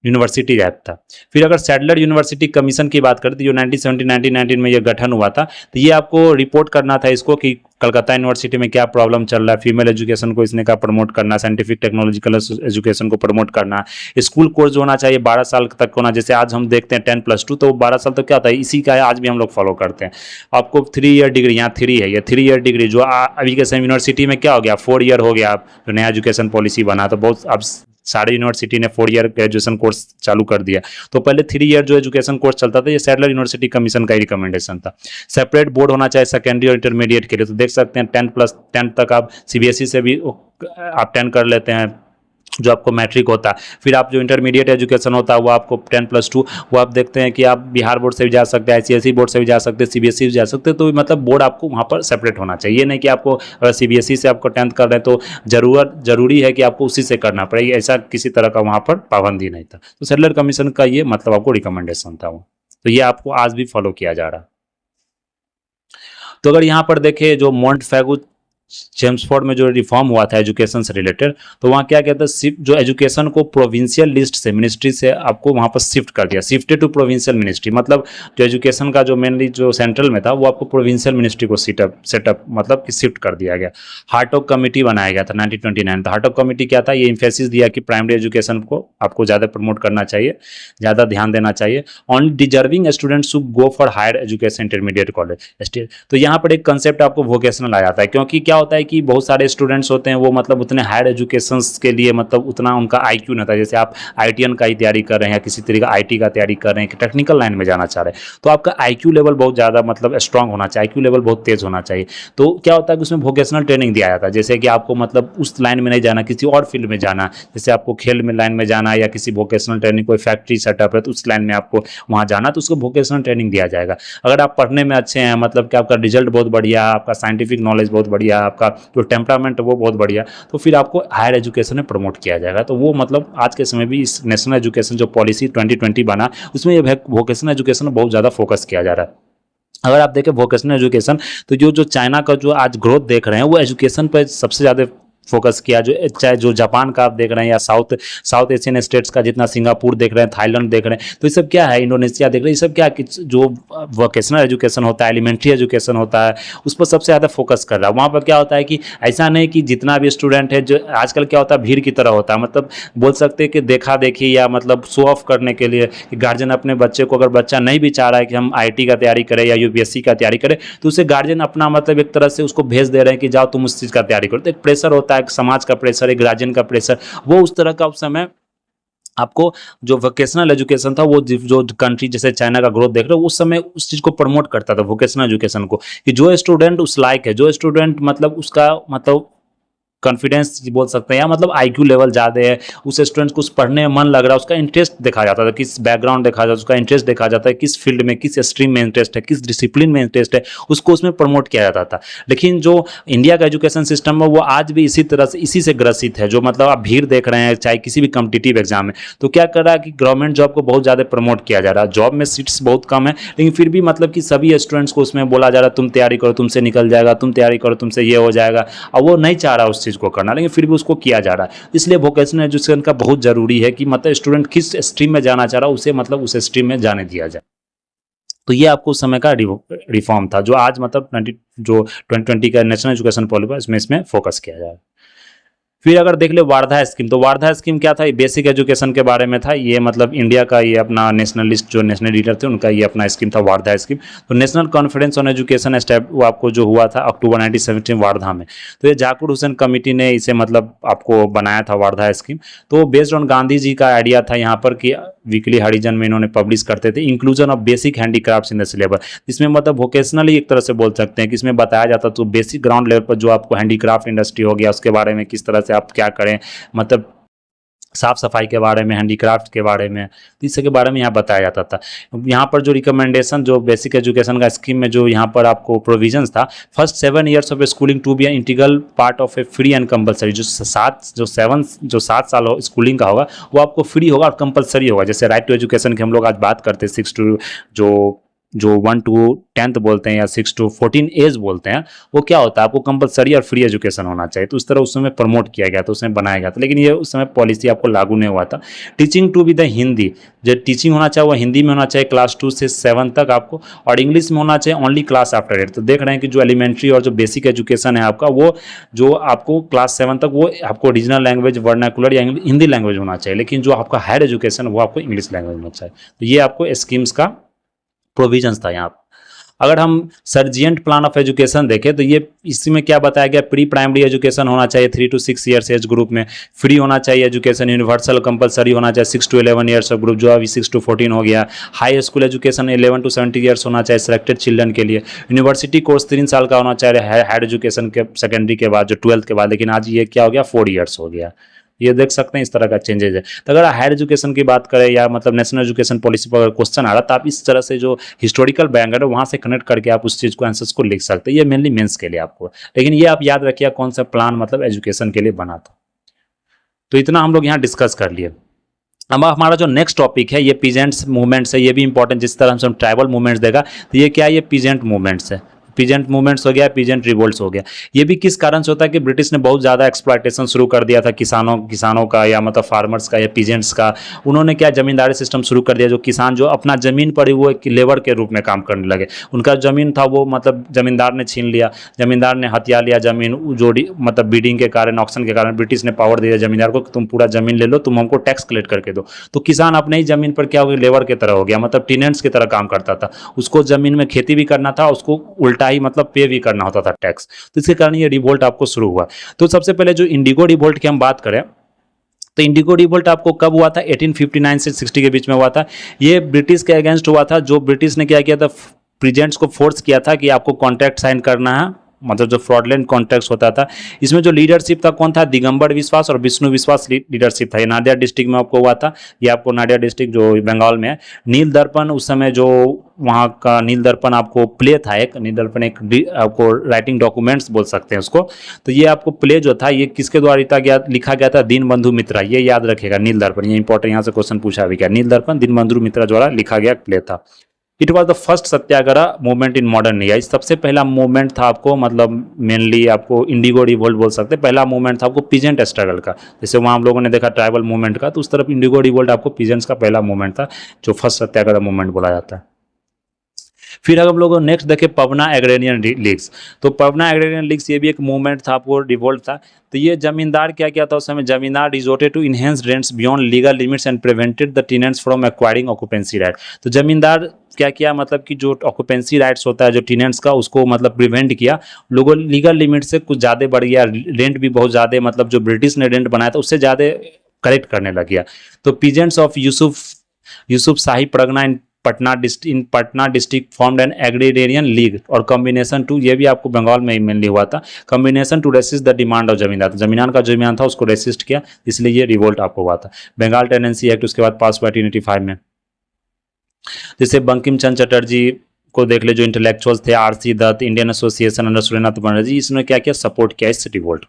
यूनिवर्सिटी एक्ट था। फिर अगर सैडलर यूनिवर्सिटी कमीशन की बात करें तो जो 1917-1919 में ये गठन हुआ था, तो ये आपको रिपोर्ट करना था इसको कि कलकत्ता यूनिवर्सिटी में क्या प्रॉब्लम चल रहा है, फीमेल एजुकेशन को इसने का प्रमोट करना, साइंटिफिक टेक्नोलॉजिकल एजुकेशन को प्रमोट करना, स्कूल कोर्स जो होना चाहिए 12 साल तक होना। जैसे आज हम देखते हैं 10+2, तो 12 साल तक क्या होता है, इसी का आज भी हम लोग फॉलो करते हैं। आपको 3 ईयर डिग्री, यहाँ 3 है, ये 3 ईयर डिग्री जो अभी के समय यूनिवर्सिटी में क्या हो गया, 4 ईयर हो गया, जो नया एजुकेशन पॉलिसी बना। तो बहुत अब सारे यूनिवर्सिटी ने 4 ईयर ग्रेजुएशन कोर्स चालू कर दिया। तो पहले 3 ईयर जो एजुकेशन कोर्स चलता था, ये सैडलर यूनिवर्सिटी कमीशन का ही रिकमेंडेशन था। सेपरेट बोर्ड होना चाहिए सेकेंडरी और इंटरमीडिएट के लिए। तो देख सकते हैं 10+10 तक आप सीबीएसई से भी आप 10 कर लेते हैं, जो आपको मैट्रिक होता है। फिर आप जो इंटरमीडिएट एजुकेशन होता है वो आपको 10+2, वो आप देखते हैं कि आप बिहार बोर्ड से भी जा सकते हैं, आईसीएसई बोर्ड से भी जा सकते हैं, सीबीएसई भी जा सकते हैं। तो मतलब बोर्ड आपको वहाँ पर सेपरेट होना चाहिए। ये नहीं कि आपको अगर सीबीएसई से आपको 10th कर रहे हैं तो जरूरी है कि आपको उसी से करना पड़ेगा, ऐसा किसी तरह का वहाँ पर पाबंदी नहीं था। तो सैडलर कमीशन का ये मतलब आपको रिकमेंडेशन था वो, तो ये आपको आज भी फॉलो किया जा रहा है। तो अगर यहाँ पर देखें जो मॉन्टफैगू चेम्सफोर्ड में जो रिफॉर्म हुआ था एजुकेशन से रिलेटेड, तो वहाँ क्या कहता है, जो एजुकेशन को प्रोविंशियल लिस्ट से, मिनिस्ट्री से आपको वहाँ पर शिफ्ट कर दिया, शिफ्टेड टू प्रोविंशियल मिनिस्ट्री। मतलब जो एजुकेशन का जो मेनली जो सेंट्रल में था वो आपको प्रोविंशियल मिनिस्ट्री को सेटअप मतलब कि शिफ्ट कर दिया गया। हार्टॉग कमेटी बनाया गया था 1929। तो हार्टॉग कमेटी क्या था, ये इंफेसिस दिया कि प्राइमरी एजुकेशन को आपको ज़्यादा प्रमोट करना चाहिए, ज़्यादा ध्यान देना चाहिए। Only deserving students should go for higher education intermediate college. तो यहाँ पर एक कंसेप्ट आपको वोकेशनल आ जाता है, क्योंकि क्या होता है कि बहुत सारे स्टूडेंट्स होते हैं वो मतलब उतने हायर एजुकेशन के लिए मतलब उतना उनका आईक्यू नहीं था। जैसे आप आईटीएन का ही तैयारी कर रहे हैं या किसी तरीके का आईटी का तैयारी कर रहे हैं कि टेक्निकल लाइन में जाना चाह रहे हैं, तो आपका आईक्यू लेवल बहुत ज़्यादा मतलब स्ट्रांग होना चाहिए, आईक्यू लेवल बहुत तेज होना चाहिए। तो क्या होता है कि उसमें वोकेशनल ट्रेनिंग दिया जाता है, जैसे कि आपको मतलब उस लाइन में नहीं जाना, किसी और फील्ड में जाना, जैसे आपको खेल में लाइन में जाना या किसी वोकेशनल ट्रेनिंग, कोई फैक्ट्री सेटअप है तो उस लाइन में आपको वहाँ जाना, तो उसको वोकेशनल ट्रेनिंग दिया जाएगा। अगर आप पढ़ने में अच्छे हैं, मतलब कि आपका रिजल्ट बहुत बढ़िया, आपका साइंटिफिक नॉलेज बहुत बढ़िया, आपका जो टेम्परामेंट वो बहुत बढ़िया, तो फिर आपको हायर एजुकेशन में प्रमोट किया जाएगा। तो वो मतलब आज के समय भी इस नेशनल एजुकेशन जो पॉलिसी 2020 बना, उसमें ये वोकेशनल एजुकेशन में बहुत ज़्यादा फोकस किया जा रहा है। अगर आप देखें वोकेशनल एजुकेशन, तो जो चाइना का जो आज ग्रोथ देख रहे हैं वो एजुकेशन पर सबसे ज़्यादा फोकस किया। जो चाहे जो जापान का आप देख रहे हैं या साउथ एशियन स्टेट्स का, जितना सिंगापुर देख रहे हैं, थाईलैंड देख रहे हैं, तो ये सब क्या है, इंडोनेशिया देख रहे हैं, ये सब क्या है कि जो वोकेशनल एजुकेशन होता है, एलिमेंट्री एजुकेशन होता है, उस पर सबसे ज़्यादा फोकस कर रहा है। वहाँ पर क्या होता है कि ऐसा नहीं कि जितना भी स्टूडेंट है, जो आजकल क्या होता है भीड़ की तरह होता है, मतलब बोल सकते हैं कि देखा देखी या मतलब शो ऑफ करने के लिए कि गार्जियन अपने बच्चे को, अगर बच्चा नहीं भी चाह रहा है कि हम आईटी का तैयारी करें या यूपीएससी का तैयारी करें, तो उसे गार्जियन अपना मतलब एक तरह से उसको भेज दे रहे हैं कि जाओ तुम उस चीज़ का तैयारी करो। तो एक प्रेशर होता है, एक समाज का प्रेशर, एक गार्जियन का प्रेशर, वो उस तरह का उस समय आपको जो वोकेशनल एजुकेशन था, वो जो कंट्री जैसे चाइना का ग्रोथ देख रहे हो, उस समय उस चीज़ को प्रमोट करता था वोकेशनल एजुकेशन को, कि जो स्टूडेंट उस लायक है, जो स्टूडेंट मतलब उसका मतलब कॉन्फिडेंस बोल सकते हैं या मतलब आईक्यू लेवल ज़्यादा है, उस स्टूडेंट को उस पढ़ने में मन लग रहा है, उसका इंटरेस्ट देखा जाता था, किस बैकग्राउंड देखा जाता है, उसका इंटरेस्ट देखा जाता है, किस फील्ड में, किस स्ट्रीम में इंटरेस्ट है, किस डिसिप्लिन में इंटरेस्ट है, उसको उसमें प्रमोट किया जाता था। लेकिन जो इंडिया का एजुकेशन सिस्टम है वो आज भी इसी तरह से, इसी से ग्रसित है। जो मतलब आप भीड़ देख रहे हैं चाहे किसी भी कॉम्पिटिटिव एग्जाम में, तो क्या कर रहा है कि गवर्नमेंट जॉब को बहुत ज़्यादा प्रमोट किया जा रहा है। जॉब में सीट्स बहुत कम है, लेकिन फिर भी मतलब कि सभी स्टूडेंट्स को उसमें बोला जा रहा है तुम तैयारी करो, तुमसे निकल जाएगा, तुम तैयारी करो, तुमसे ये हो जाएगा, और वो नहीं चाह रहा उस चीज़ को करना, लेकिन फिर उसको किया जा रहा है। इसलिए वोकेशनल एजुकेशन का बहुत जरूरी है कि मतलब स्टूडेंट किस स्ट्रीम में जाना चाह रहा है, उसे मतलब उस स्ट्रीम में जाने दिया जाए। तो ये आपको उस समय का रिफॉर्म था, जो आज मतलब 2020 का नेशनल एजुकेशन पॉलिसी इसमें फोकस किया जाए। फिर अगर देख ले वार्धा स्कीम, तो वार्धा स्कीम क्या था, ये बेसिक एजुकेशन के बारे में था। ये मतलब इंडिया का ये अपना नेशनलिस्ट जो नेशनल लीडर थे उनका ये अपना स्कीम था, वार्धा स्कीम। तो national conference on education step वो आपको जो हुआ था अक्टूबर 1917 वार्धा में। तो ये जाकिर हुसैन कमेटी ने इसे मतलब आपको बनाया था वार्धा स्कीम। तो बेस्ड ऑन गांधी जी का आइडिया था यहाँ पर कि वीकली हरिजन में इन्होंने पब्लिश करते थे inclusion of basic handicrafts in the syllabus. इसमें मतलब वोकेशनली एक तरह से बोल सकते हैं कि इसमें बताया जाता तो बेसिक ग्राउंड लेवल पर जो आपको हैंडीक्राफ्ट इंडस्ट्री हो गया उसके बारे में, किस तरह से आप क्या करें, मतलब साफ सफाई के बारे में, हैंडीक्राफ्ट के बारे में, तो इसके बारे में यहाँ बताया जाता था। यहाँ पर जो रिकमेंडेशन जो बेसिक एजुकेशन का स्कीम में जो यहाँ पर आपको प्रोविजंस था, first 7 years of schooling to be an integral part of a free and compulsory. जो 7 साल स्कूलिंग का होगा वो आपको फ्री होगा और कंपलसरी होगा। जैसे राइट टू एजुकेशन की हम लोग आज बात करते हैं, 6 to जो 1 to 10th बोलते हैं या 6 to 14 एज बोलते हैं, वो क्या होता है, आपको कंपलसरी और फ्री एजुकेशन होना चाहिए। तो उस तरह उस समय प्रमोट किया गया था, उसमें बनाया गया था, लेकिन ये उस समय पॉलिसी आपको लागू नहीं हुआ था। Teaching to be the Hindi, जो टीचिंग होना चाहिए वो हिंदी में होना चाहिए क्लास 2 से 7 तक आपको, और इंग्लिश में होना चाहिए ओनली क्लास आफ्टर 8। तो देख रहे हैं कि जो एलिमेंट्री और जो बेसिक एजुकेशन है आपका, वो जो आपको क्लास 7 तक वो आपको रीजनल लैंग्वेज, वर्नाकुलर या हिंदी लैंग्वेज होना चाहिए, लेकिन जो आपका हायर एजुकेशन वो आपको इंग्लिश लैंग्वेज में होना चाहिए। तो ये आपको स्कीम्स का प्रोविजंस था यहाँ। अगर हम सर्जिएंट प्लान ऑफ एजुकेशन देखें तो ये इसमें क्या बताया गया, प्री प्राइमरी एजुकेशन होना चाहिए 3 to 6 ईयर्स एज ग्रुप में, फ्री होना चाहिए एजुकेशन, यूनिवर्सल कंपलसरी होना चाहिए 6 to 11 ईयर्स ऑफ ग्रुप, जो अभी 6 to 14 हो गया। High school education 11 to 17 years होना चाहिए सिलेक्टेड चिल्ड्रन के लिए। यूनिवर्सिटी कोर्स 3 साल का होना चाहिए हायर एजुकेशन के सेकेंडरी के बाद, जो 12th के बाद, लेकिन आज ये क्या हो गया 4 ईयर्स हो गया। ये देख सकते हैं इस तरह का चेंजेज है। तो अगर हायर एजुकेशन की बात करें या मतलब नेशनल एजुकेशन पॉलिसी पर अगर क्वेश्चन आ रहा तो आप इस तरह से जो हिस्टोरिकल बैकग्राउंड है वहाँ से कनेक्ट करके आप उस चीज़ को आंसर्स को लिख सकते हैं। ये मेनली मेंस के लिए आपको, लेकिन ये आप याद रखिए कौन सा प्लान मतलब एजुकेशन के लिए बना था। तो इतना हम लोग यहाँ डिस्कस कर लिए। अब हमारा जो नेक्स्ट टॉपिक है ये पीजेंट्स मूवमेंट्स है। ये भी इंपॉर्टेंट, जिस तरह हम ट्राइबल मूवमेंट्स देगा तो ये क्या है, ये पीजेंट मूवमेंट्स है। पीजेंट मूवमेंट्स हो गया, पीजेंट रिवोल्ट्स हो गया। ये भी किस कारण से होता है कि ब्रिटिश ने बहुत ज़्यादा एक्सप्लॉयटेशन शुरू कर दिया था किसानों का या मतलब फार्मर्स का या पीजेंट्स का। उन्होंने क्या जमींदारी सिस्टम शुरू कर दिया, जो किसान जो अपना ज़मीन पर ही वो एक लेबर के रूप में काम करने लगे। उनका ज़मीन था वो मतलब ज़मींदार ने छीन लिया, ज़मींदार ने हथिया लिया ज़मीन, जो मतलब बीडिंग के कारण, ऑक्शन के कारण ब्रिटिश ने पावर दिया ज़मींदार को कि तुम पूरा ज़मीन ले लो, तुम हमको टैक्स कलेक्ट करके दो। तो किसान अपने ही ज़मीन पर क्या हो गया, लेबर की तरह हो गया, मतलब टीनेंट्स की तरह काम करता था। उसको ज़मीन में खेती भी करना था, उसको उल्टा ही मतलब पे भी करना होता था टैक्स। तो इसके कारण ये रिवोल्ट आपको शुरू हुआ। तो सबसे पहले जो इंडिगो रिवोल्ट की हम बात करें तो इंडिगो रिवोल्ट आपको कब हुआ था, 1859 से 60 के बीच में हुआ था। ये ब्रिटिश के अगेंस्ट हुआ था। जो ब्रिटिश ने क्या किया था, प्रेजेंट्स को फोर्स किया था कि आपको कॉन्ट्रैक्ट साइन करना है, मतलब जो फ्रॉडलेंट कॉन्ट्रैक्ट होता था। इसमें जो लीडरशिप था कौन था, दिगंबर विश्वास और विष्णु विश्वास लीडरशिप था। ये नादिया डिस्ट्रिक्ट में आपको हुआ था। ये आपको नादिया डिस्ट्रिक्ट जो बंगाल में है। नील दर्पण उस समय जो वहाँ का नील दर्पण आपको प्ले था, एक नील दर्पण एक आपको राइटिंग डॉक्यूमेंट्स बोल सकते हैं उसको। तो ये आपको प्ले जो था ये किसके द्वारा लिखा गया था, दीनबंधु मित्रा। ये याद रखेगा, नील दर्पण, ये इंपॉर्टेंट, यहाँ से क्वेश्चन पूछा भी गया। नील दर्पण दीनबंधु मित्रा द्वारा लिखा गया प्ले था। It was the first Satyagraha movement in modern India. सबसे पहला मूवमेंट था आपको मतलब मेनली आपको इंडिगो रिवोल्ट बोल सकते हैं। पहला मूवमेंट था आपको पीजेंट स्ट्रगल का, जैसे वहाँ हम लोगों ने देखा ट्राइबल मूवमेंट का, तो उस तरफ इंडिगो रिवोल्ट आपको पीजेंट्स का पहला मूवमेंट था, जो फर्स्ट सत्याग्रह मूवमेंट बोला जाता है। फिर अगर हम लोग नेक्स्ट देखें पवना एग्रेरियन लीग्स, तो पवना एग्रेरियन लीग्स ये भी एक मूवमेंट था, आपको रिवोल्ट था। तो ये जमींदार क्या किया था उस समय, zamindar resorted to enhance rents beyond legal limits and prevented the tenants from acquiring occupancy right. तो जमींदार क्या किया, मतलब कि जो ऑक्यूपेंसी राइट्स होता है जो टेनेंट्स का, उसको मतलब प्रिवेंट किया। लोगों लीगल लिमिट से कुछ ज़्यादा बढ़ गया, रेंट भी बहुत ज़्यादा, मतलब जो ब्रिटिश ने रेंट बनाया था उससे ज़्यादा कलेक्ट करने लग गया। तो peasants of Yusuf Shahi pargana in Patna district formed an agrarian league और कॉम्बिनेशन टू, ये भी आपको बंगाल में ही मेनली हुआ था, combination to resist the demand of zamindar. तो जमींदार का जो डिमांड था उसको रेसिस्ट किया, इसलिए ये रिवोल्ट आपको हुआ था। बंगाल टेनेंसी एक्ट उसके बाद पास हुआ 1885 में। जैसे बंकिम चंद्र चटर्जी को देख ले, जो इंटेलेक्चुअल्स थे, R C Dutt, Indian Association under Surendranath Banerjee, इसने क्या किया, सपोर्ट किया इस रिवोल्ट।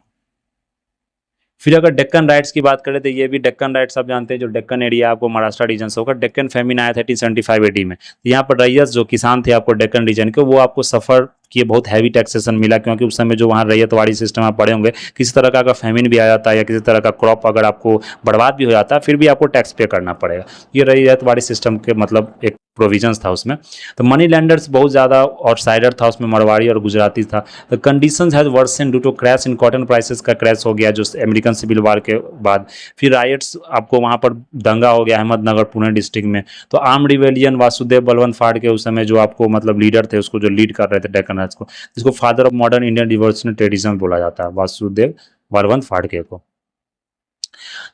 फिर अगर डेक्कन राइट्स की बात करें तो ये भी डेक्कन राइट्स आप जानते हैं, जो डेक्कन एरिया आपको महाराष्ट्र रीजन से होगा। डेक्कन फेमिन आया था 1875 AD में। तो यहाँ पर रैयत जो किसान थे आपको डेक्कन रीजन के, वो आपको सफ़र किए, बहुत हैवी टैक्सेशन मिला, क्योंकि उस समय जो वहाँ रैयतवाड़ी सिस्टम आप पढ़े होंगे, किसी तरह का अगर फेमिन भी आ जाता है या किसी तरह का क्रॉप अगर आपको बर्बाद भी हो जाता है, फिर भी आपको टैक्स पे करना पड़ेगा। ये रैयतवाड़ी सिस्टम के मतलब एक प्रोविजंस था उसमें। तो मनी लैंडर्स बहुत ज़्यादा, और साइडर था उसमें मरवाड़ी और गुजराती था। The conditions has worsen due to crash in cotton prices का क्रैश हो गया जो अमेरिकन सिविल वार के बाद। फिर राइट्स आपको वहाँ पर दंगा हो गया अहमदनगर पुणे डिस्ट्रिक्ट में। तो आर्म रिवेलियन वासुदेव बलवंत फाड़ के उस समय जो आपको मतलब लीडर थे, उसको जो लीड कर रहे थे डेक्कन राइट्स को, जिसको father of modern Indian revolutionary tradition बोला जाता है, वासुदेव बलवंत फाड़के को।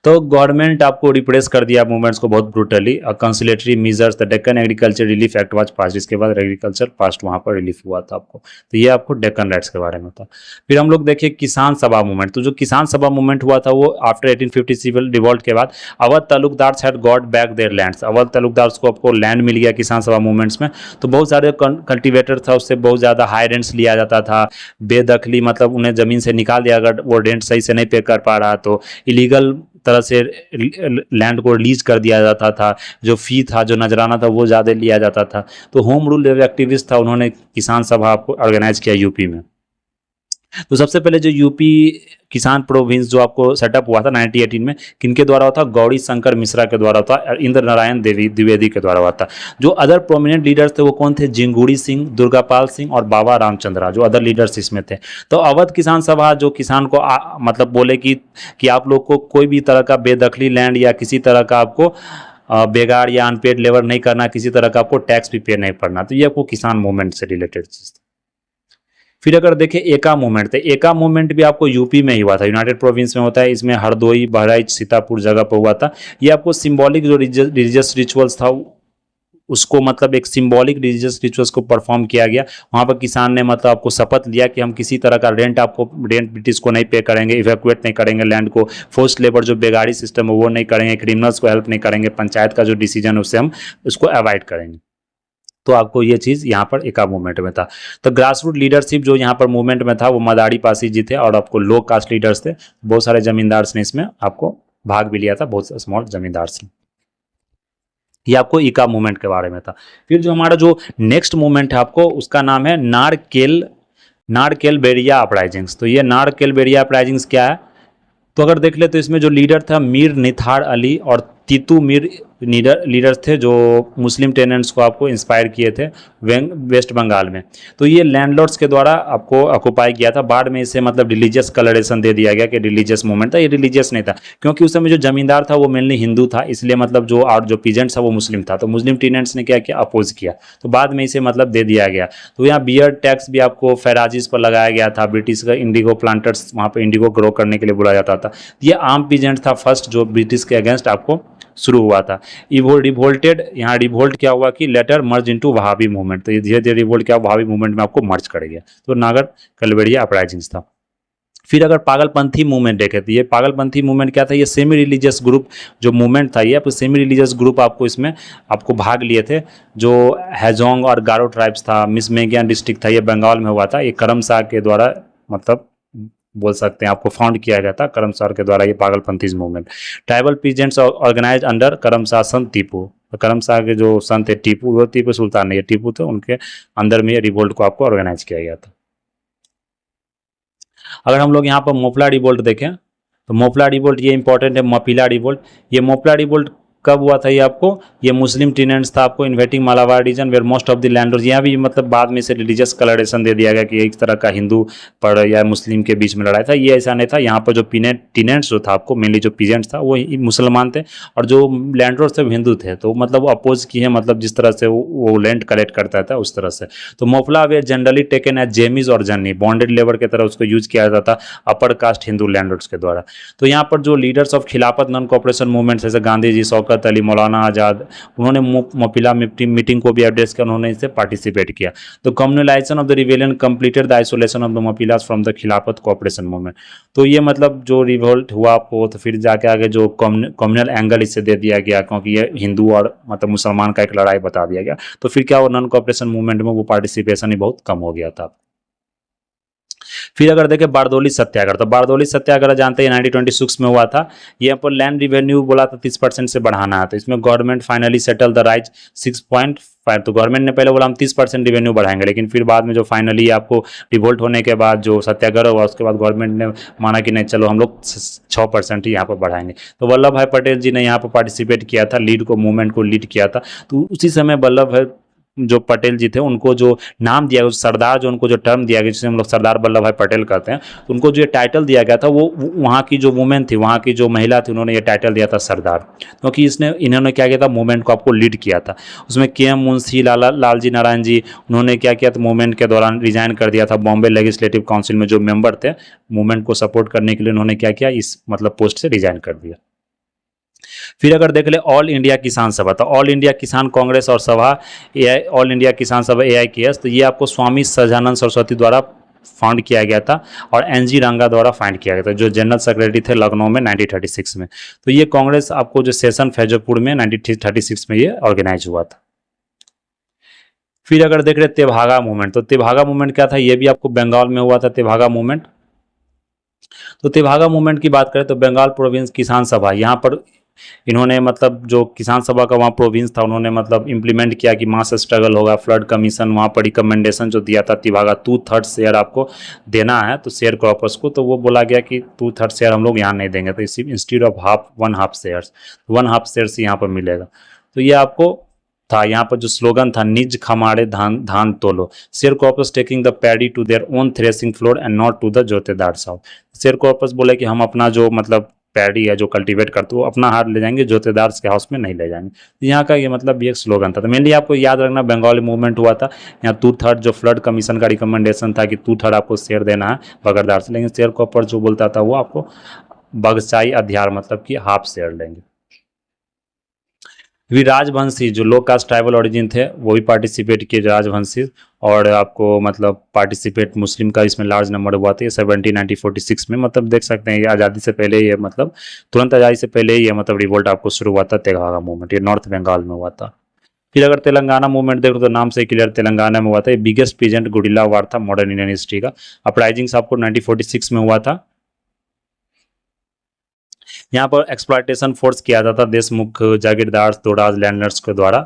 तो गवर्नमेंट आपको रिप्रेस कर दिया मूवमेंट्स को बहुत brutally. Conciliatory measures, the Deccan agriculture relief act was pass, इसके बाद एग्रीकल्चर पास्ट वहाँ पर रिलीफ हुआ था आपको। तो ये आपको डेक्कन राइट्स के बारे में था। फिर हम लोग देखिए किसान सभा मूवमेंट। तो जो किसान सभा मूवमेंट हुआ था वो आफ्टर 1850 सिविल रिवॉल्ट के बाद, Awadh taluqdars had got back their lands. Awadh taluqdars को आपको लैंड मिल गया किसान सभा मूवमेंट्स में। तो बहुत सारे कल्टिवेटर था, उससे बहुत ज़्यादा हाई रेंट्स लिया जाता था, बेदखली, मतलब उन्हें ज़मीन से निकाल दिया अगर वो रेंट सही से नहीं पे कर पा रहा, तो इलीगल तरह से लैंड को रिलीज कर दिया जाता था। जो फी था, जो नजराना था, वो ज़्यादा लिया जाता था। तो होम रूल एक्टिविस्ट था, उन्होंने किसान सभा आपको ऑर्गेनाइज किया यूपी में। तो सबसे पहले जो यूपी किसान प्रोविंस जो आपको सेटअप हुआ था 1918 में, किनके द्वारा हुआ था, गौरी शंकर मिश्रा के द्वारा हुआ था, इंद्र नारायण द्विवेदी के द्वारा हुआ था। जो अदर प्रोमिनेंट लीडर्स थे वो कौन थे, जिंगुड़ी सिंह, दुर्गापाल सिंह और बाबा रामचंद्रा, जो अदर लीडर्स इसमें थे। तो अवध किसान सभा जो किसान को मतलब बोले कि आप लोग को कोई भी तरह का बेदखली लैंड या किसी तरह का आपको बेगार या अनपेड लेबर नहीं करना, किसी तरह का आपको टैक्स भी पे नहीं पड़ना। तो ये आपको किसान मूवमेंट से रिलेटेड चीज। फिर अगर देखें एका मूवमेंट, तो एका मूवमेंट भी आपको यूपी में ही हुआ था, यूनाइटेड प्रोविंस में होता है। इसमें हरदोई, बहराइच, सीतापुर जगह पर हुआ था। ये आपको सिंबॉलिक जो रिलीजियस रिचुअल्स था उसको मतलब एक सिंबॉलिक रिलीजियस रिचुअल्स को परफॉर्म किया गया। वहाँ पर किसान ने मतलब आपको शपथ लिया कि हम किसी तरह का रेंट ब्रिटिश को नहीं पे करेंगे, इवैक्यूएट नहीं करेंगे लैंड को, फोर्स्ड लेबर जो बेगारी सिस्टम है वो नहीं करेंगे, क्रिमिनल्स को हेल्प नहीं करेंगे, पंचायत का जो डिसीजन है उससे हम उसको अवॉइड करेंगे। तो आपको ये चीज़ यहाँ पर एका मूवमेंट में था। तो ग्रास रूट लीडरशिप जो यहाँ पर मूवमेंट में था वो मदारी पासी जी थे, और आपको लो कास्ट लीडर्स थे, बहुत सारे जमींदार ने इसमें आपको भाग भी लिया था, बहुत स्मॉल जमींदार ने। ये आपको इका मूवमेंट के बारे में था। फिर जो हमारा जो नेक्स्ट मूवमेंट है आपको उसका नाम है नारकेल बेरिया अपराइजिंग्स। तो ये नारकेल बेरिया अपराइजिंग्स क्या है, तो अगर देख ले तो इसमें जो लीडर था मीर निथार अली और तीतू मीर लीडर्स थे, जो मुस्लिम टेनेंट्स को आपको इंस्पायर किए थे वेस्ट बंगाल में। तो ये लैंडलॉर्ड्स के द्वारा आपको ऑक्युपाई किया था। बाद में इसे मतलब रिलीजियस कलरेशन दे दिया गया कि रिलीजियस मूवमेंट था, ये रिलीजियस नहीं था, क्योंकि उस समय जो जमींदार था वो मेनली हिंदू था, इसलिए मतलब जो और जो पीजेंट्स था वो मुस्लिम था। तो मुस्लिम टेनेंट्स ने क्या किया, अपोज किया, तो बाद में इसे मतलब दे दिया गया। तो यहाँ बियर टैक्स भी आपको फैराजिस पर लगाया गया था। ब्रिटिश का इंडिगो प्लांटर्स, वहाँ पर इंडिगो ग्रो करने के लिए बुलाया जाता था। ये आम पीजेंट था फर्स्ट जो ब्रिटिश के अगेंस्ट आपको शुरू हुआ था। रिवोल्टेड, यहाँ रिवोल्ट क्या हुआ कि later merge into Wahabi movement. तो ये धीरे धीरे रिवोल्ट क्या वहाबी मूवमेंट में आपको मर्ज कर गया। तो नागर कलबेड़िया अपराइजिंग्स था। फिर अगर पागलपंथी मूवमेंट देखे तो ये पागलपंथी मूवमेंट क्या था, ये सेमी रिलीजियस ग्रुप जो मूवमेंट था, ये आपको सेमी रिलीजियस ग्रुप आपको इसमें आपको भाग लिए थे। जो हैजोंग और गारो ट्राइब्स था, मिसमेगियान डिस्ट्रिक्ट था, ये बंगाल में हुआ था। ये करम शाह के द्वारा मतलब बोल सकते हैं आपको फाउंड किया गया था, करम शाह के द्वारा ये Pagalpanthi movement. Tribal peasants organise under Karam Shah संत टीपू। तो करम शाह के जो संत है टीपू, वो टीपू सुल्तान नहीं है, टीपू थे, उनके अंदर में ये रिवोल्ट को आपको ऑर्गेनाइज किया गया था। अगर हम लोग यहाँ पर मोपला रिवोल्ट देखें तो मोपला रिवोल्ट ये इंपॉर्टेंट है। मपीला रिवोल्ट, ये मोपला रिवोल्ट कब हुआ था, ये आपको ये मुस्लिम टीनेंट्स था आपको inhabiting Malabar region where most of the landlords. यहाँ भी मतलब बाद में से रिलीजियस कलरेशन दे दिया गया कि एक तरह का हिंदू पर या मुस्लिम के बीच में लड़ाई था, ये ऐसा नहीं था। यहाँ पर जो टीनेंट्स जो था आपको मेनली जो पीजेंट्स था वो मुसलमान थे, और जो लैंडलॉर्ड्स थे हिंदू थे। तो मतलब अपोज किए, मतलब जिस तरह से वो लैंड कलेक्ट करता था उस तरह से। तो Moplah were generally taken as jenmis और जन्नी, बॉन्डेड लेबर की तरह उसको यूज किया जाता था अपर कास्ट हिंदू लैंडलॉर्ड्स के द्वारा। तो यहाँ पर जो लीडर्स ऑफ खिलाफत नॉन कॉपरेशन मूवमेंट जैसे गांधी जी, शौकत अली, मौलाना आज़ाद, उन्होंने मोपिला मीटिंग को भी एड्रेस किया, उन्होंने इससे पार्टिसिपेट किया। तो communalisation of the rebellion completed the isolation of the Moplahs from the Khilafat cooperation movement. तो ये मतलब जो रिवोल्ट हुआ आपको, तो फिर जाके आगे जो कम्युनल एंगल इससे दे दिया गया, क्योंकि ये हिंदू और मतलब मुसलमान का एक लड़ाई बता दिया गया। तो फिर क्या वो नॉन कोऑपरेशन मूवमेंट में वो पार्टिसिपेशन ही बहुत कम हो गया था। फिर अगर देखें बारदौली सत्याग्रह, तो बारदौली सत्याग्रह जानते हैं 1926 में हुआ था। यहाँ पर लैंड रिवेन्यू बोला था 30% से बढ़ाना है। तो इसमें government finally settle the rise 6.5। तो गवर्नमेंट ने पहले बोला हम 30% रिवेन्यू बढ़ाएंगे, लेकिन फिर बाद में जो फाइनली आपको रिवोल्ट होने के बाद जो सत्याग्रह हुआ उसके बाद गवर्नमेंट ने माना कि नहीं चलो हम लोग 6% ही यहाँ पर बढ़ाएंगे। तो वल्लभ भाई पटेल जी ने यहाँ पर पार्टिसिपेट किया था, मूवमेंट को लीड किया था। तो उसी समय वल्लभ भाई जो पटेल जी थे उनको जो नाम दिया गया, सरदार जो उनको जो टर्म दिया गया जिसे हम लोग सरदार वल्लभ भाई पटेल कहते हैं, तो उनको जो टाइटल दिया गया था वो वहाँ की जो वुमेन थी, वहाँ की जो महिला थी, उन्होंने ये टाइटल दिया था सरदार, क्योंकि इन्होंने क्या किया था, मूवमेंट को आपको लीड किया था। उसमें KM मुंशी, लालजी नारायण जी, उन्होंने क्या किया था, मूवमेंट के दौरान रिजाइन कर दिया था। बॉम्बे लेजिस्लेटिव काउंसिल में जो मेंबर थे मूवमेंट को सपोर्ट करने के लिए, उन्होंने क्या किया, इस मतलब पोस्ट से रिजाइन कर दिया। फिर अगर देख ले ऑल इंडिया किसान सभा, तो ऑल इंडिया किसान कांग्रेस और सभा ऑल इंडिया किसान सभा AIKS, तो ये आपको स्वामी सजानंद सरस्वती द्वारा फाउंड किया गया था और NG रंगा द्वारा फाउंड किया गया था, जो जनरल सेक्रेटरी थे लखनऊ में 1936 में। तो ये कांग्रेस आपको जो सेशन फैजोपुर में 1936 में ये ऑर्गेनाइज हुआ था। फिर अगर देख रहे तेभागा मूवमेंट, तो तेभागा मूवमेंट क्या था, ये भी आपको बंगाल में हुआ था तेभागा मूवमेंट। तो तेभागा मूवमेंट की बात करें तो बंगाल प्रोविंस किसान सभा, यहाँ पर इन्होंने मतलब जो किसान सभा का वहाँ प्रोविंस था, उन्होंने मतलब इम्प्लीमेंट किया कि मास स्ट्रगल होगा, फ्लड कमीशन, वहाँ पर रिकमेंडेशन जो दिया था तेभागा 2/3 शेयर आपको देना है तो शेयर क्रॉपर्स को, तो वो बोला गया कि 2/3 शेयर हम लोग यहाँ नहीं देंगे, तो इसी इंस्टीड ऑफ 1/2 शेयर्स 1/2 शेयर्स यहाँ पर मिलेगा। तो ये आपको था, यहाँ पर जो स्लोगन था निज खमाड़े धान तोलो, sharecroppers taking the paddy to their own threshing floor and not to the jotedar south. Sharecroppers बोले कि हम अपना जो मतलब पैडी है जो कल्टीवेट करते वो अपना हाथ ले जाएंगे, जोतेदार के हाउस में नहीं ले जाएंगे। तो यहाँ का ये मतलब भी एक स्लोगन था। तो मेनली आपको याद रखना बंगाली मूवमेंट हुआ था। यहाँ 2/3 जो फ्लड कमीशन का रिकमेंडेशन था कि 2/3 आपको शेयर देना है बगरदार से, लेकिन शेयर कॉपर जो बोलता था वो आपको बगसाई अध्यार मतलब कि हाफ शेयर लेंगे। भी राजवंशी जो लो कास्ट ट्राइबल ओरिजिन थे वो भी पार्टिसिपेट किए राजवंशी, और आपको मतलब पार्टिसिपेट मुस्लिम का इसमें लार्ज नंबर हुआ था। ये 1746 में मतलब देख सकते हैं ये आज़ादी से पहले ये मतलब तुरंत आज़ादी से पहले ही ये मतलब रिवोल्ट आपको शुरू हुआ था। तेलंगाना मूवमेंट ये नॉर्थ बंगाल में हुआ था। फिर अगर तेलंगाना मूवमेंट देखो तो नाम से क्लियर तेलंगाना में हुआ था। ये बिगेस्ट पीजेंट गुरिल्ला वार था मॉडर्न इंडियन हिस्ट्री का। अपराइजिंग्स आपको 1946 में हुआ था। यहाँ पर एक्सप्लॉयटेशन फोर्स किया जाता देशमुख जागीरदार दोराज लैंडलर्स के द्वारा।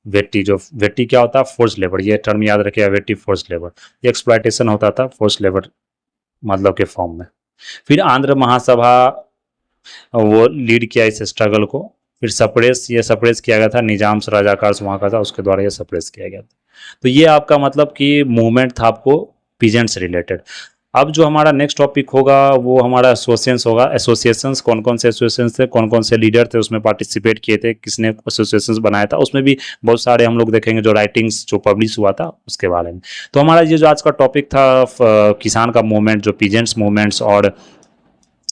वेट्टी जो वेट्टी क्या होता है फोर्स लेबर, ये टर्म याद रखिए, वेट्टी फोर्स लेबर। ये एक्सप्लॉयटेशन होता था फोर्स लेबर मतलब के फॉर्म में। फिर आंध्र महासभा वो लीड किया इस स्ट्रगल को। फिर सप्रेस किया गया था निजाम रजाकार वहाँ का था, उसके द्वारा ये सप्रेस किया गया था। तो ये आपका मतलब कि मूवमेंट था आपको पीजेंट से रिलेटेड। अब जो हमारा नेक्स्ट टॉपिक होगा वो हमारा एसोसिएशंस होगा। एसोसिएशंस कौन कौन से एसोसिएशंस थे, कौन कौन से लीडर थे उसमें पार्टिसिपेट किए थे, किसने एसोसिएशंस बनाया था, उसमें भी बहुत सारे हम लोग देखेंगे जो राइटिंग्स जो पब्लिश हुआ था उसके बारे में। तो हमारा ये जो आज का टॉपिक था किसान का मूवमेंट, जो पीजेंट्स मूवमेंट्स और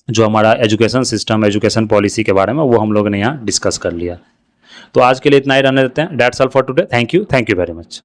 जो हमारा एजुकेशन सिस्टम एजुकेशन पॉलिसी के बारे में वो हम लोग ने यहाँ डिस्कस कर लिया। तो आज के लिए इतना ही रहने देते हैं। That's all for today. Thank you very much.